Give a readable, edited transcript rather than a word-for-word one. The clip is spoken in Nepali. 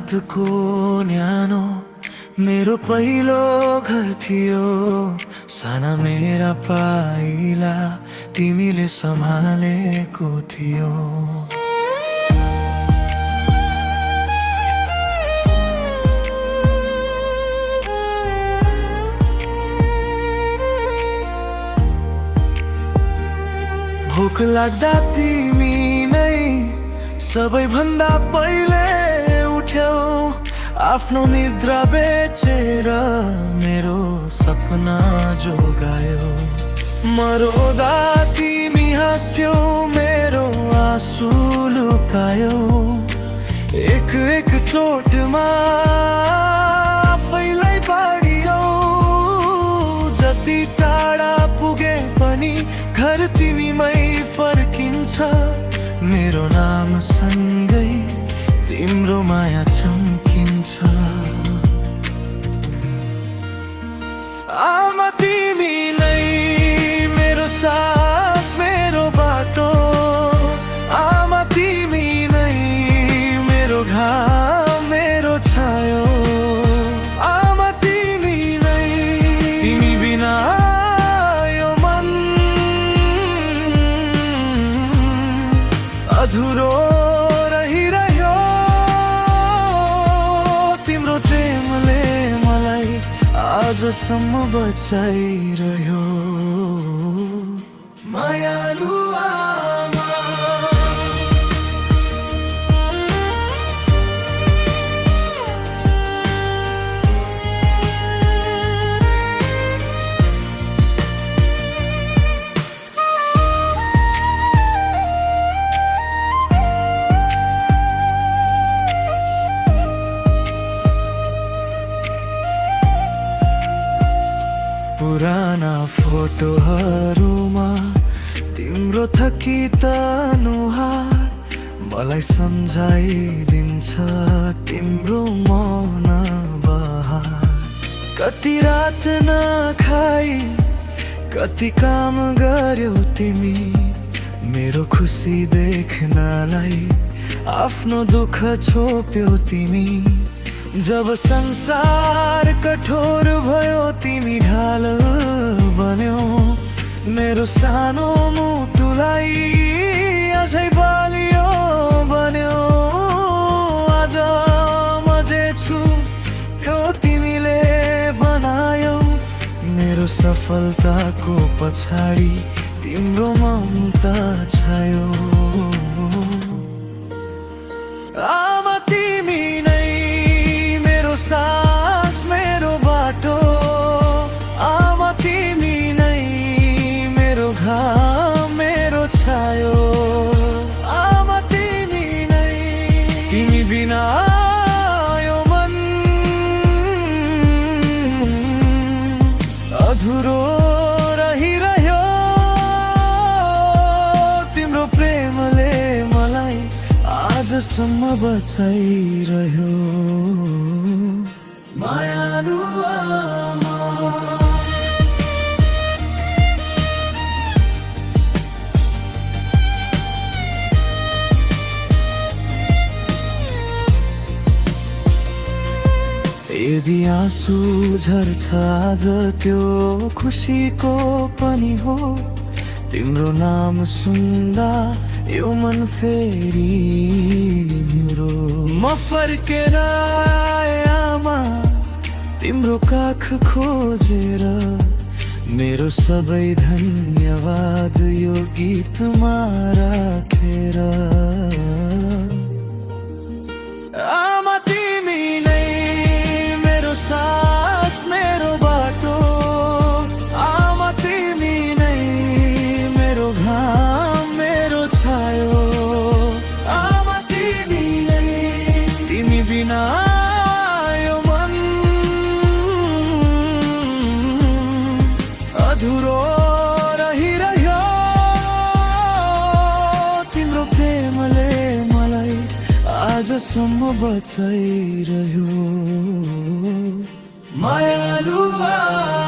रातको न्यानो मेरो पहिलो घर थियो। साना मेरा पाइला तिमीले सम्हालेको थियो। भोक लाग्दा तिमी नै सबैभन्दा पहिले उठ्यौ। आफ्नो निद्रा बेचेर मेरो सपना जोगायो। मरोदा तिमी हाँस्यौ, मेरो आँसु लुकायो। एक एक चोटमा आफैलाई पाडियो। जति टाढा पुगे पनि घर तिमीमै फर्किन्छ। मेरो नाम सँगै तिम्रो माया चम्किन्छ। आमा तिमी नै मेरो सास, मेरो बाटो। आमा तिमी नै मेरो घाम, मेरो छायो। आमा तिमी नै, तिमी बिना यो मन अधुरो रहिरह्यो। तिम्रो प्रेमले मलाई आजसम्म बचाइरह्यो। मायालु आमा। पुराना फोटोहरूमा तिम्रो थकित अनुहार मलाई सम्झाइदिन्छ तिम्रो मौन बहार। कति रात नखाई कति काम गर्यौ तिमी मेरो खुसी देख्नलाई। आफ्नो दुःख छोप्यौ तिमी। जब संसार कठोर भयो तिमी ढाल बन्यौ। मेरो सानो मुटुलाई अझै बलियो बन्यो। आज म जे छु त्यो तिमीले बनायौ। मेरो सफलताको पछाडि तिम्रो ममता छायो। आमा तिमी नै मेरो सास, मेरो बाटो। आमा तिमी नै मेरो घाम, मेरो छायो। आमा तिमी नै, तिमी बिना यो मन अधुरो रहिरह्यो। तिम्रो प्रेमले मलाई आजसम्म बचाइरह्यो। मायालु आमा। यदि आँसु झर्छ आज त्यो खुसीको पनि हो। तिम्रो नाम सुन्दा यो मन फेरि निरो। म फर्केर आए आमा तिम्रो काख खोजेर। मेरो सबै धन्यवाद यो गीतमा राखेर। आमा तिमी नै मेरो सास, मेरो बाटो। आमा तिमी नै मेरो घाम, मेरो छायो। आमा तिमी नै, तिमी बिना यो मन अधुरो रहिरह्यो। तिम्रो प्रेमले मलाई आजसम्म बचाइरह्यो। मायालु आमा।